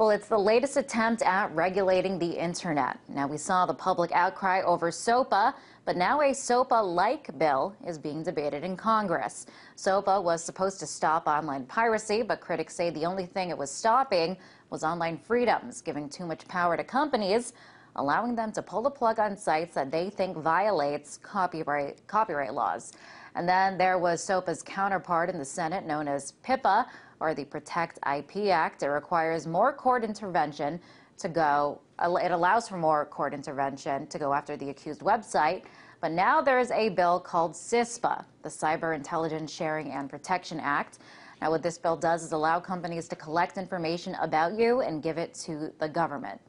Well, it's the latest attempt at regulating the internet. Now, we saw the public outcry over SOPA, but now a SOPA-like bill is being debated in Congress. SOPA was supposed to stop online piracy, but critics say the only thing it was stopping was online freedoms, giving too much power to companies, allowing them to pull the plug on sites that they think violates copyright laws. And then there was SOPA's counterpart in the Senate, known as PIPA, or the Protect IP Act. It requires more court intervention to go, it allows for more court intervention to go after the accused website. But now there's a bill called CISPA, the Cyber Intelligence Sharing and Protection Act. Now what this bill does is allow companies to collect information about you and give it to the government.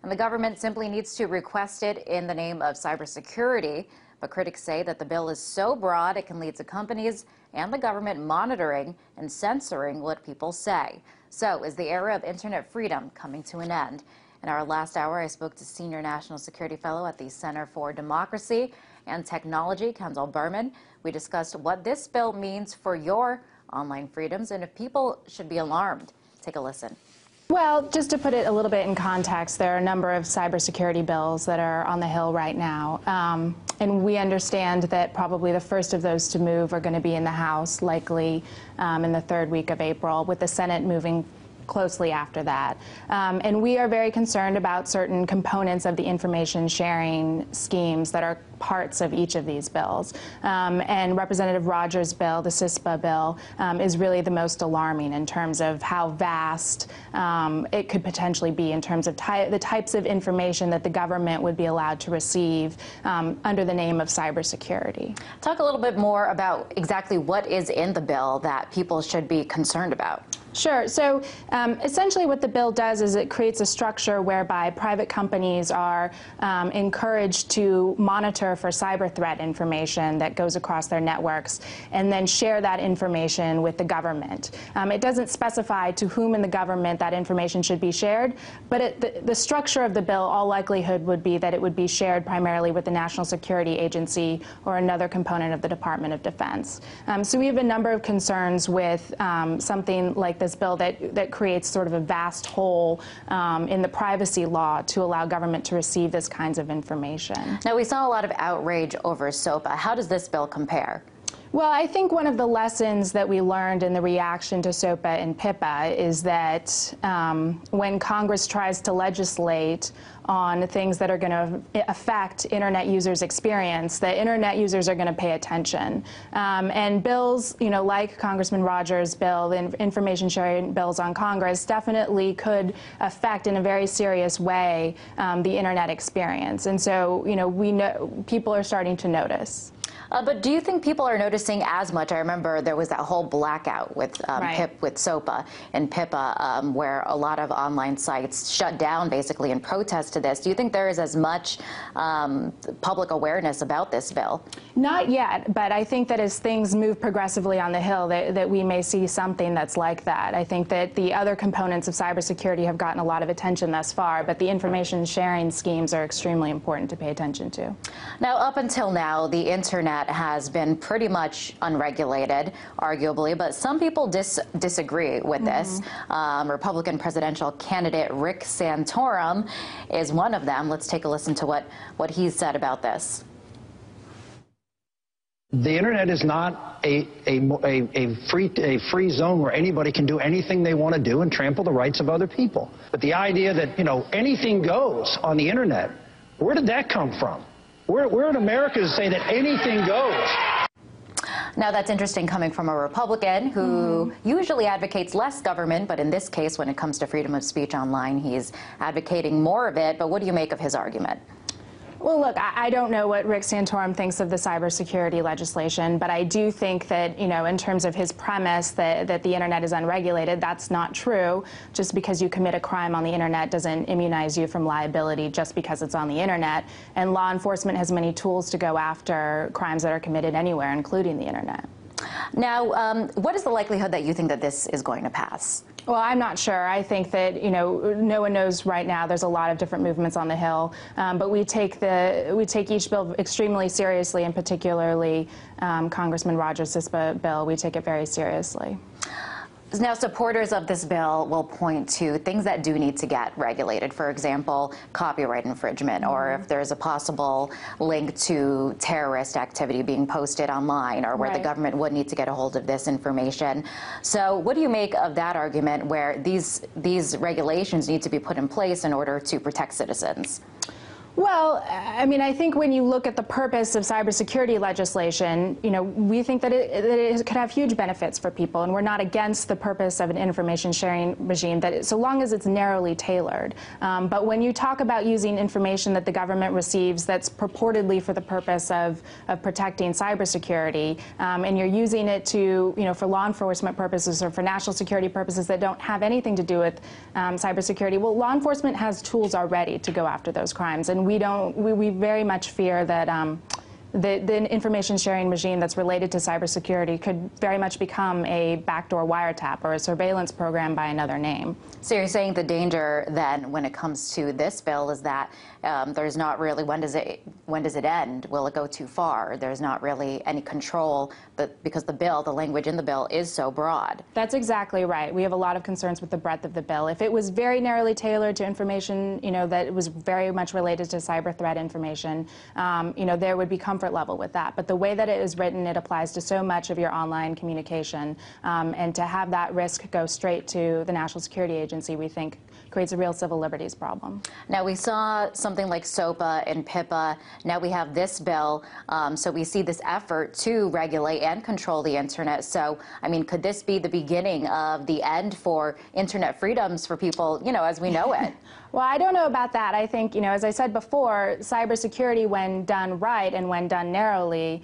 And the government simply needs to request it in the name of cybersecurity. But critics say that the bill is so broad it can lead to companies and the government monitoring and censoring what people say. So is the era of internet freedom coming to an end? In our last hour, I spoke to Senior National Security Fellow at the Center for Democracy and Technology, Kendall Berman. We discussed what this bill means for your online freedoms and if people should be alarmed. Take a listen. Well, just to put it a little bit in context, there are a number of cybersecurity bills that are on the Hill right now. And we understand that probably the first of those to move are going to be in the House, likely in the third week of April, with the Senate moving closely after that. And we are very concerned about certain components of the information sharing schemes that are parts of each of these bills. And Representative Rogers' bill, the CISPA bill, is really the most alarming in terms of how vast it could potentially be in terms of the types of information that the government would be allowed to receive under the name of cybersecurity. Talk a little bit more about exactly what is in the bill that people should be concerned about. Sure. So essentially what the bill does is it creates a structure whereby private companies are encouraged to monitor for cyber threat information that goes across their networks and then share that information with the government. It doesn't specify to whom in the government that information should be shared, but the structure of the bill, all likelihood would be that it would be shared primarily with the National Security Agency or another component of the Department of Defense. So we have a number of concerns with something like this bill that creates sort of a vast hole in the privacy law to allow government to receive this kinds of information. Now, we saw a lot of outrage over SOPA. How does this bill compare? Well, I think one of the lessons that we learned in the reaction to SOPA and PIPA is that when Congress tries to legislate on things that are going to affect Internet users' experience, that Internet users are going to pay attention. And bills, like Congressman Rogers' bill, the information sharing bills on Congress, definitely could affect in a very serious way the Internet experience. And so, we know people are starting to notice. But do you think people are noticing as much? I remember there was that whole blackout with with SOPA and PIPA, where a lot of online sites shut down basically in protest to this. Do you think there is as much public awareness about this bill? Not yet, but I think that as things move progressively on the Hill, that we may see something that's like that. I think that the other components of cybersecurity have gotten a lot of attention thus far, but the information sharing schemes are extremely important to pay attention to. Now, up until now, the Internet has been pretty much unregulated, arguably, but some people disagree with this. Republican presidential candidate Rick Santorum is one of them. Let's take a listen to what he said about this. The Internet is not a free zone where anybody can do anything they want to do and trample the rights of other people. But the idea that, anything goes on the Internet, where did that come from? We're in America to say that anything goes. Now, that's interesting coming from a Republican who usually advocates less government, but in this case, when it comes to freedom of speech online, he's advocating more of it. But what do you make of his argument? Well, look, I don't know what Rick Santorum thinks of the cybersecurity legislation, but I do think that, in terms of his premise that the Internet is unregulated, that's not true. Just because you commit a crime on the Internet doesn't immunize you from liability just because it's on the Internet. And law enforcement has many tools to go after crimes that are committed anywhere, including the Internet. Now, what is the likelihood that you think that this is going to pass? Well, I'm not sure. I think that, no one knows right now. There's a lot of different movements on the Hill, but we take each bill extremely seriously, and particularly Congressman Rogers' CISPA bill. We take it very seriously. Now, supporters of this bill will point to things that do need to get regulated. For example, copyright infringement, or if there's a possible link to terrorist activity being posted online, or where the government would need to get a hold of this information. So what do you make of that argument where these regulations need to be put in place in order to protect citizens? Well, I mean, I think when you look at the purpose of cybersecurity legislation, we think that it could have huge benefits for people, and we're not against the purpose of an information sharing regime, so long as it's narrowly tailored. But when you talk about using information that the government receives that's purportedly for the purpose of protecting cybersecurity, and you're using it to, for law enforcement purposes or for national security purposes that don't have anything to do with cybersecurity, well, law enforcement has tools already to go after those crimes, and we very much fear that the information sharing regime that's related to cybersecurity could very much become a backdoor wiretap or a surveillance program by another name. So you're saying the danger then when it comes to this bill is that there's not really, when does it end? Will it go too far? There's not really any control, but because the language in the bill is so broad. That's exactly right. We have a lot of concerns with the breadth of the bill. If it was very narrowly tailored to information, that was very much related to cyber threat information, there would be comfort level with that. But the way that it is written, it applies to so much of your online communication, and to have that risk go straight to the National Security Agency, we think creates a real civil liberties problem. Now, we saw something like SOPA and PIPA. Now we have this bill. So we see this effort to regulate and control the internet. So, I mean, could this be the beginning of the end for internet freedoms for people, as we know it? Well, I don't know about that. I think, as I said before, cybersecurity, when done right and when done narrowly,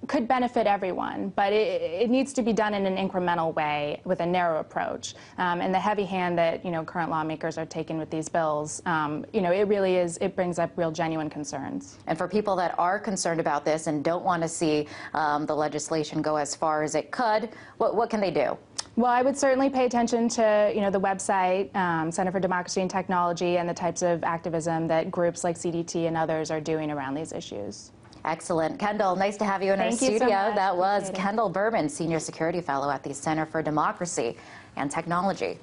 could benefit everyone. But it needs to be done in an incremental way with a narrow approach. And the heavy hand that, current lawmakers are taking with these bills, it really is, it brings up real genuine concerns. And for people that are concerned about this and don't want to see the legislation go as far as it could, what can they do? Well, I would certainly pay attention to, the website, Center for Democracy and Technology, and the types of activism that groups like CDT and others are doing around these issues. Excellent. Kendall, nice to have you in our studio. So much. That was Kendall Berman, Senior Security Fellow at the Center for Democracy and Technology.